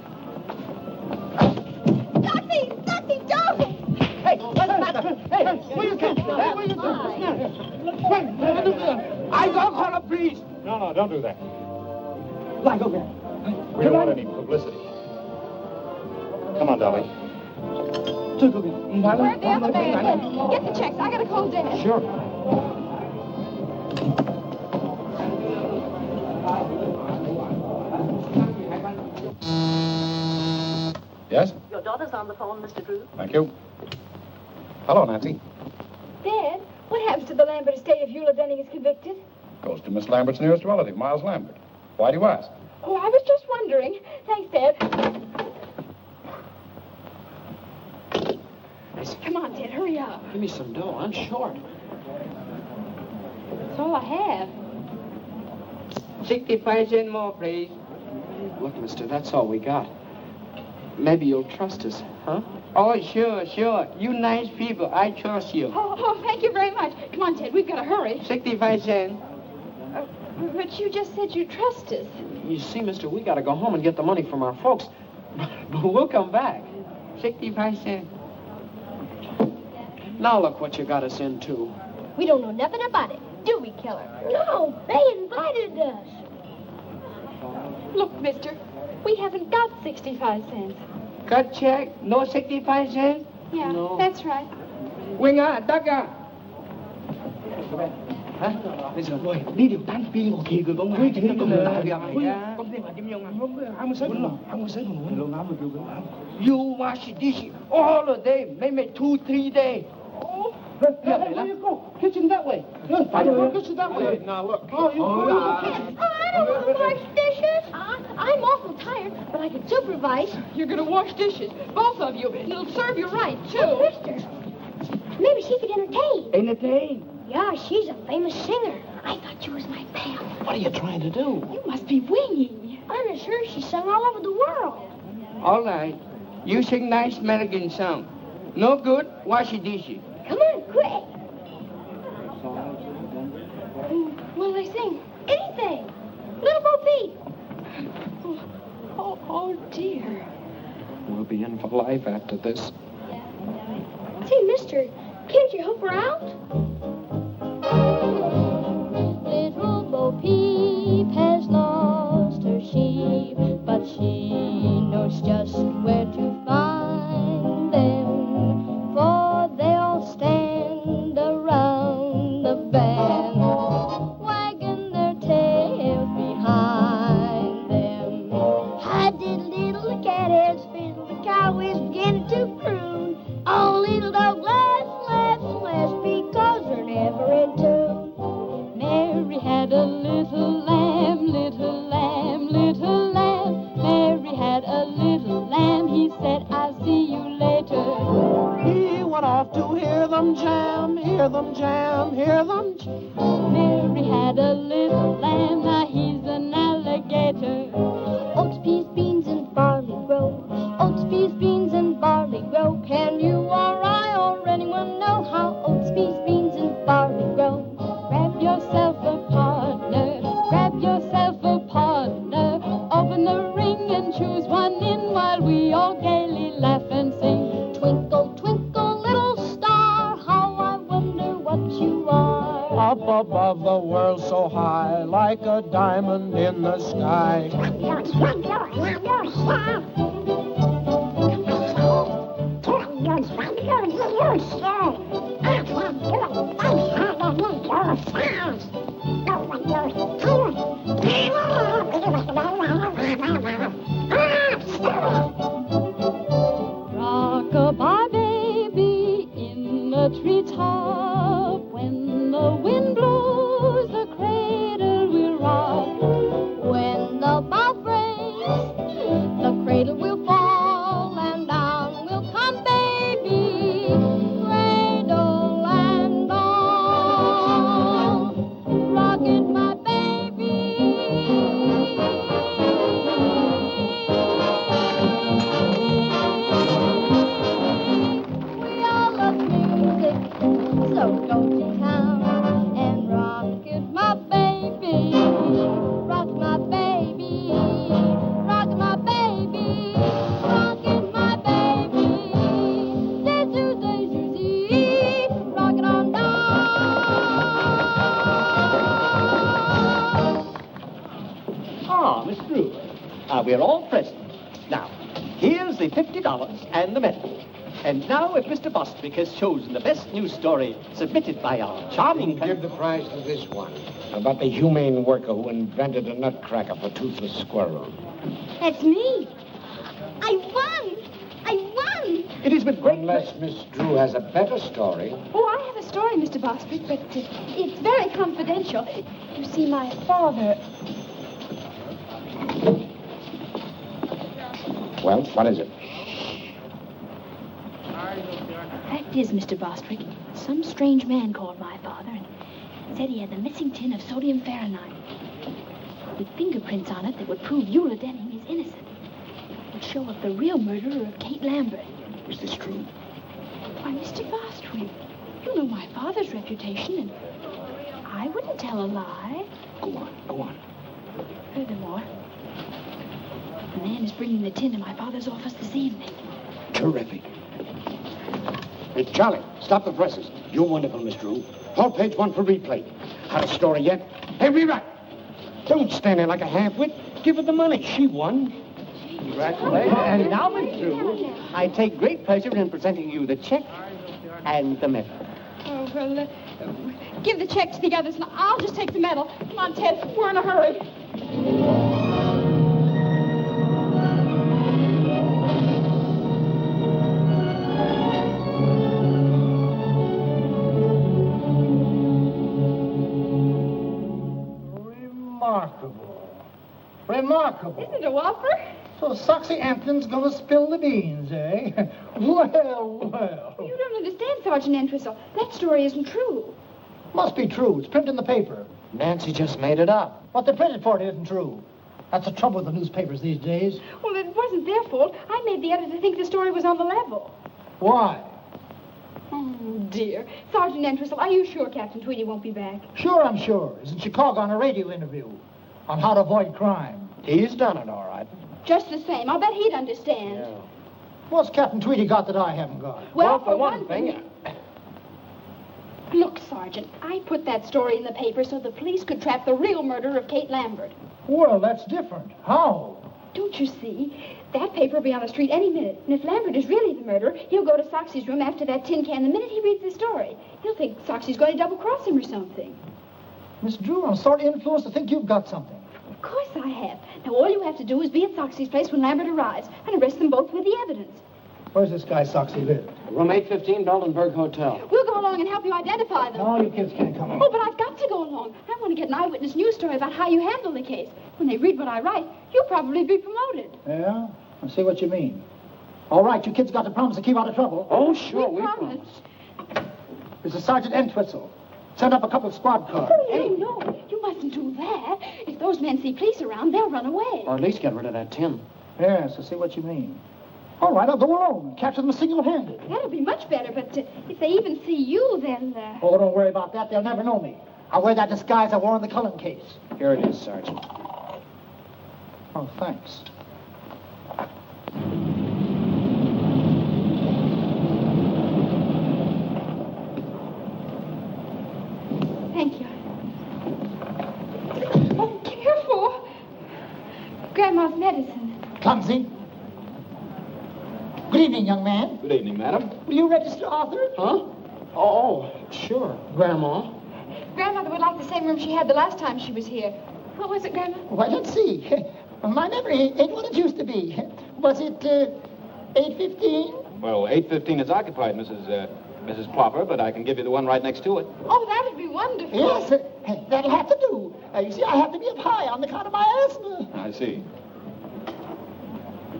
Ducky, don't! Hey, where you going? Hey, where you going? I don't call the police. No, don't do that. Lie over here. We don't want any publicity. Come on, Dolly. Where'd the other man go? Get the checks. I gotta call Dad. Sure. Yes? Your daughter's on the phone, Mr. Drew. Thank you. Hello, Nancy. Dad, what happens to the Lambert estate if Eula Denning is convicted? Goes to Miss Lambert's nearest relative, Miles Lambert. Why do you ask? Oh, I was just wondering. Thanks, Dad. Come on, Ted, hurry up. Give me some dough. I'm short. That's all I have. 65 cents more, please. Look, mister, that's all we got. Maybe you'll trust us, huh? Oh, sure. You nice people. I trust you. Oh, thank you very much. Come on, Ted, we've got to hurry. 65 cents. But you just said you trust us. You see, mister, we gotta go home and get the money from our folks. But we'll come back. 65 cents. Now look what you got us into. We don't know nothing about it, do we, Killer? No, they invited us. Look, mister, we haven't got 65 cents. Cut check, no 65 cents? Yeah, No. that's right. Winga, Daga. Hả? Bây giờ rồi, đi điều tan phi một kỳ rồi bông Ui, chúng ta cùng thì- lại gặp Yeah. công ty mà điểm nhung không có You wash dish all the day, maybe 2-3 days. Hey, where you go? Kitchen that way. Kitchen that way. Now, look. Oh, you Oh, I don't want to wash dishes. I'm awful tired, but I can supervise. You're going to wash dishes, both of you. It'll serve you right, too. Oh, mister, maybe she could entertain. Entertain? Yeah, she's a famous singer. I thought you was my pal. What are you trying to do? You must be winging. I'm as sure she sung all over the world. All right. You sing nice American song. No good, wash your dishes. Come on, quick. What'll they sing? Anything. Little Bo Peep. Oh, dear. We'll be in for life after this. Say, mister, can't you help her out? Little Bo Peep has lost her sheep, but she knows just where to find them, for they all stand around the band, wagging their tails behind them. Hi did little cat has fiddle, the cow is beginning to croon. Oh, little dog laughs, because they're never in tune. Mary had a little lamb, little lamb, little lamb. Mary had a little lamb, he said, I'll see you later. He went off to hear them jam, hear them jam, hear them jam. Mary had a little lamb, now he's an alligator. Oats, peas, beans, and barley grow. Oats, peas, beans, and barley grow. Can you or I or anyone know how oats, peas, beans, and barley grow? Grab yourself a partner. so high, like a diamond in the sky. Rock-a-bye, baby, in the treetop. When the wind blows, the cradle will rock. When the bough breaks, the cradle will fall, and down will come baby, cradle and all. Rock it, my so go to town and rock it, my baby. Rock my baby. Rock my baby. Rock it, my baby. Day-to-day, rock it on down. Ah, Miss Drew. We're all present. Now, here's the $50 and the medal. And now, if Mr. Bostwick has chosen the best news story submitted by our charming... Give the prize to this one, about the humane worker who invented a nutcracker for toothless squirrels. That's me. I won. I won. It is with great... Unless Miss Drew has a better story. Oh, I have a story, Mr. Bostwick, but it's very confidential. You see, my father... Well, what is it? Fact is, Mr. Bostwick, some strange man called my father and said he had the missing tin of sodium Fahrenheit with fingerprints on it that would prove Eula Denning is innocent. It would show up the real murderer of Kate Lambert. Is this true? Why, Mr. Bostwick, you know my father's reputation, and I wouldn't tell a lie. Go on, go on. Furthermore, the man is bringing the tin to my father's office this evening. Terrific. Hey, Charlie, stop the presses. You're wonderful, Miss Drew. Hold page 1 for replay. Had a story yet? Hey, rewrite. Don't stand there like a half-wit. Give her the money. She won. Congratulations. And now, Miss Drew, I take great pleasure in presenting you the check and the medal. Oh, well, give the check to the others, and I'll just take the medal. Come on, Ted. We're in a hurry. Remarkable. Isn't it a whopper? So Soxy Ampton's gonna spill the beans, eh? Well, well. You don't understand, Sergeant Entwistle. That story isn't true. Must be true. It's printed in the paper. Nancy just made it up. What they printed for it isn't true. That's the trouble with the newspapers these days. Well, it wasn't their fault. I made the editor think the story was on the level. Why? Oh, dear. Sergeant Entwistle, are you sure Captain Tweedy won't be back? Sure, I'm sure. He's in Chicago on a radio interview on how to avoid crime. He's done it, all right. Just the same. I'll bet he'd understand. Yeah. What's Captain Tweedy got that I haven't got? Well, for one thing... Look, Sergeant, I put that story in the paper so the police could trap the real murderer of Kate Lambert. Well, that's different. How? Don't you see? That paper will be on the street any minute. And if Lambert is really the murderer, he'll go to Soxy's room after that tin can the minute he reads the story. He'll think Soxy's going to double-cross him or something. Miss Drew, I'm sort of influenced to think you've got something. Of course I have. Now, all you have to do is be at Soxy's place when Lambert arrives and arrest them both with the evidence. Where's this guy Soxy live? Room 815, Daltonburg Hotel. We'll go along and help you identify them. No, you kids can't come along. Oh, but I've got to go along. I want to get an eyewitness news story about how you handle the case. When they read what I write, you'll probably be promoted. Yeah? I see what you mean. All right, you kids got to promise to keep out of trouble. Oh, sure, we promise. This is Sergeant Entwistle. Send up a couple of squad cars. Oh, no, you mustn't do that. If those men see police around, they'll run away. Or at least get rid of that tin. Yes, I see what you mean. All right, I'll go alone and capture them single-handed. That'll be much better, but if they even see you, then... Oh, don't worry about that. They'll never know me. I'll wear that disguise I wore in the Cullen case. Here it is, Sergeant. Oh, thanks. Thank you. Grandma's medicine. Clumsy. Good evening, young man. Good evening, madam. Will you register Arthur? Huh? Oh, sure, Grandma. Grandmother would like the same room she had the last time she was here. What was it, Grandma? Why, let's see. My memory ain't what it used to be. Was it 8:15? Well, 8:15 is occupied, Mrs. Plopper, but I can give you the one right next to it. Oh, that'd be wonderful. Yes, that'll have to do. You see, I have to be up high on account of my asthma. I see.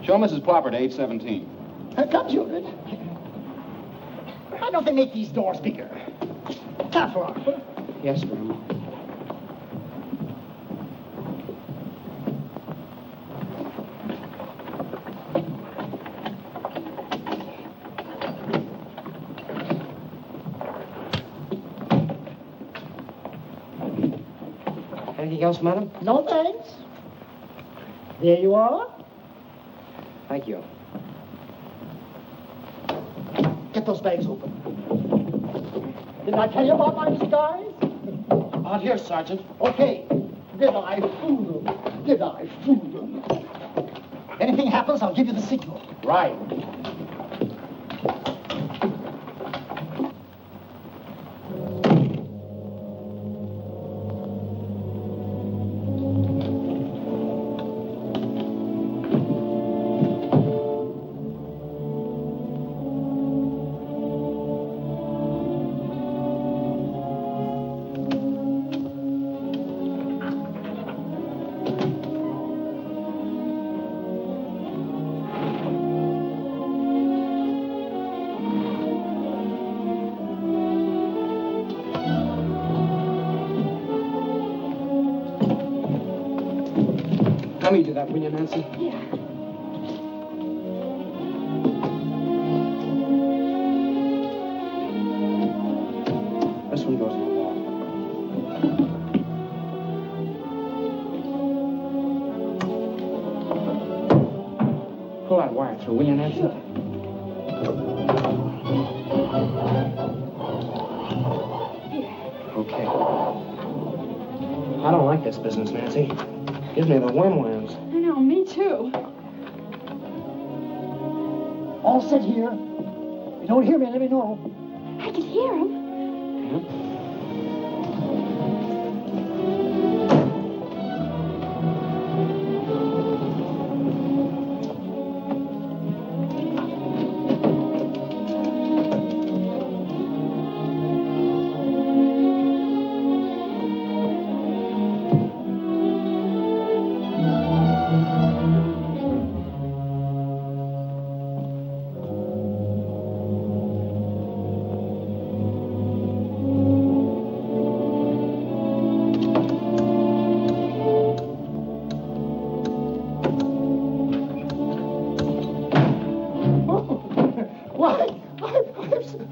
Show Mrs. Plopper to 8:17. Come, children. Why don't they make these doors bigger? Careful, Arthur. Yes, Grandma. Anything else, madam? No, thanks. There you are. Thank you. Get those bags open. Didn't I tell you about my disguise? Out here, Sergeant. Okay. Did I fool them? Did I fool them? Anything happens, I'll give you the signal. Right. Let me do that, will you, Nancy? Yeah. This one goes in the wall. Pull that wire through, will you, Nancy? Okay. I don't like this business, Nancy. Gives me the worms. I know, me too. All set here. If you don't hear me, let me know. I could hear him.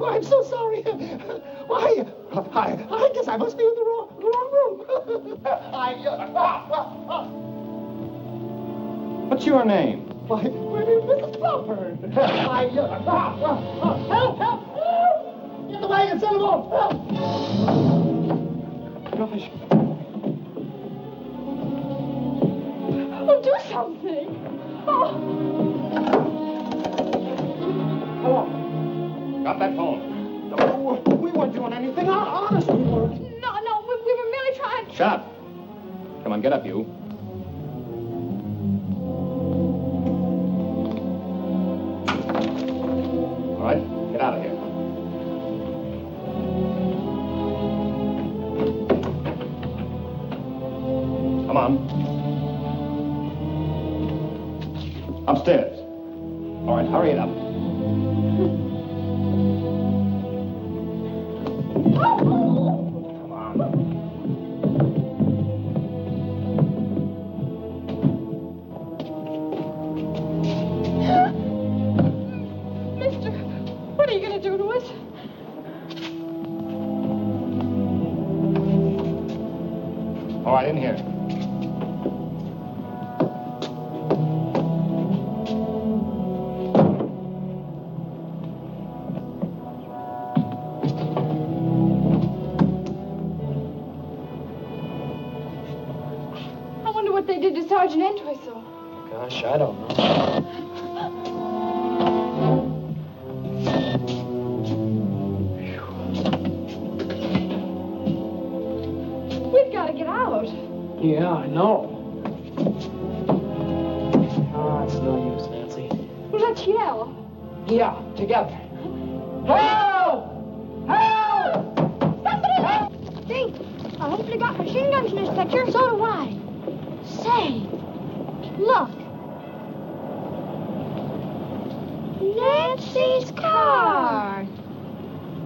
I'm so sorry. Why, I guess I must be in the wrong room. What's your name? Why, Mrs. Plopper. Help! Get the wagon, send them off. Help! Gosh. Oh, do something. Oh. Hello. Got that phone. No, we weren't doing anything. Honest, we weren't. No, we were merely trying. Shut up. Come on, get up, you. All right, get out of here. Come on. Upstairs. All right, hurry it up. Mister, what are you going to do to us? All right, in here. I wonder what they did to Sergeant Entwistle. Gosh, I don't know. We've got to get out. Yeah, I know. Oh, it's no use, Nancy. Well, let's yell. Yeah, together. Help! Help! Somebody help! Think, I hope they got machine guns in this picture. So do I. Say, look. Nancy's car.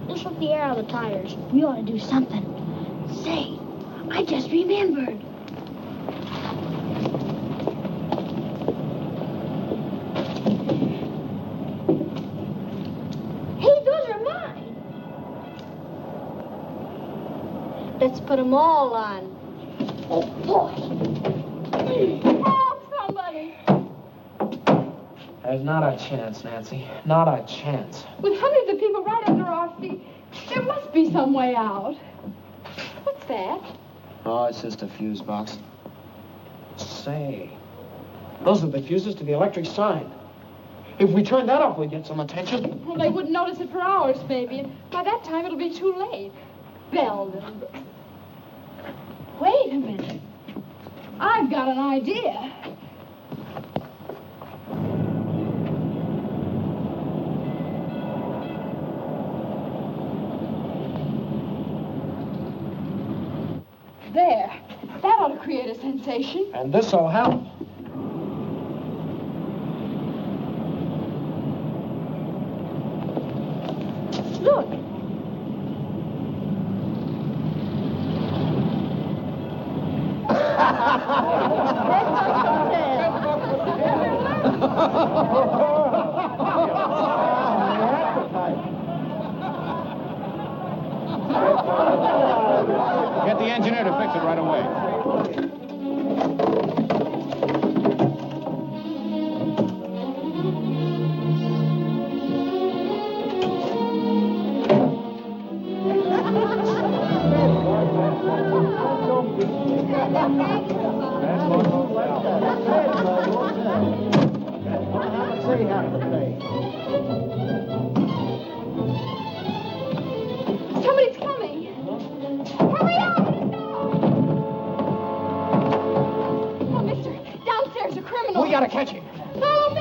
This took the air out of the tires. We ought to do something. Say, I just remembered. Hey, those are mine. Let's put them all on. Oh, boy. Help somebody. There's not a chance, Nancy. Not a chance. With hundreds of people right under our feet, there must be some way out. What's that? Oh, it's just a fuse box. Say, those are the fuses to the electric sign. If we turn that off, we'd get some attention. Well, they wouldn't notice it for hours, maybe. And by that time, it'll be too late. Belden. Wait a minute. I've got an idea. There. That ought to create a sensation. And this'll help. Look. Get the engineer to fix it right away. Somebody's coming. Hurry up! Oh, mister, downstairs a criminal. We gotta catch him. Follow me.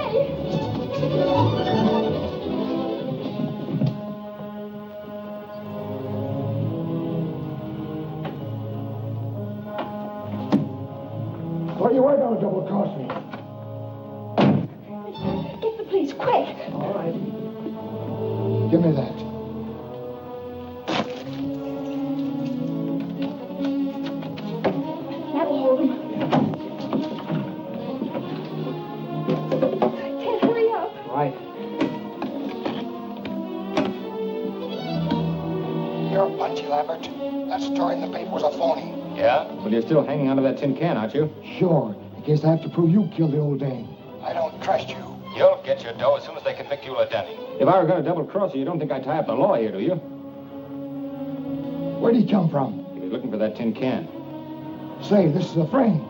What are you waiting on, double cross me? Get the police, quick. All right. Give me that. That'll hold him. Ted, hurry up. Right. You're punchy, Lambert. That story in the paper was a phony. Yeah? But you're still hanging onto that tin can, aren't you? Sure. In case I have to prove you killed the old dame. I don't trust you. You'll get your dough as soon as they convict you of Denny. If I were going to double-cross you, you don't think I'd tie up the law here, do you? Where'd he come from? He was looking for that tin can. Say, this is a frame.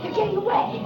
They're getting away.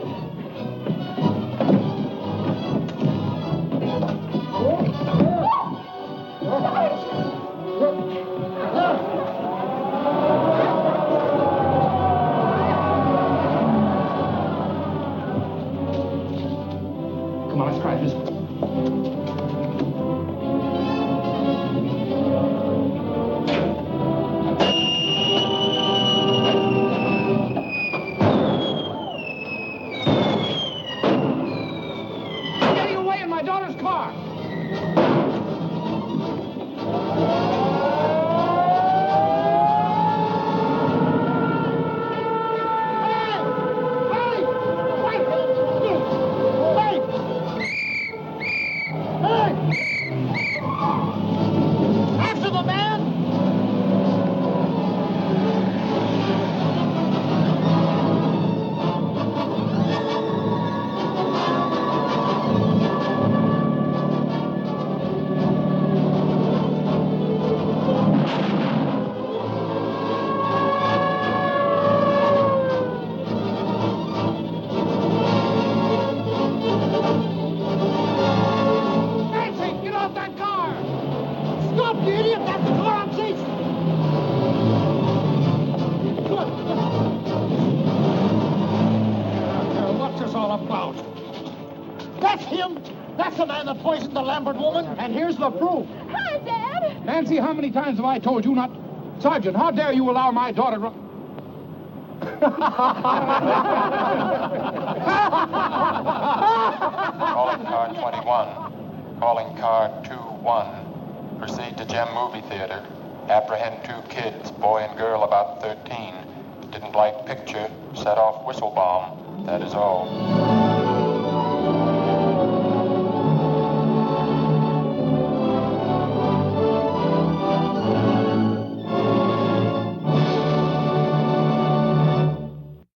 That's him. That's the man that poisoned the Lambert woman. And here's the proof. Hi, Dad. Nancy, how many times have I told you not... Sergeant, how dare you allow my daughter to... Calling car 21. Calling car 21. Proceed to Gem Movie Theater. Apprehend 2 kids, boy and girl about 13. Didn't like picture. Set off whistle bomb. That is all.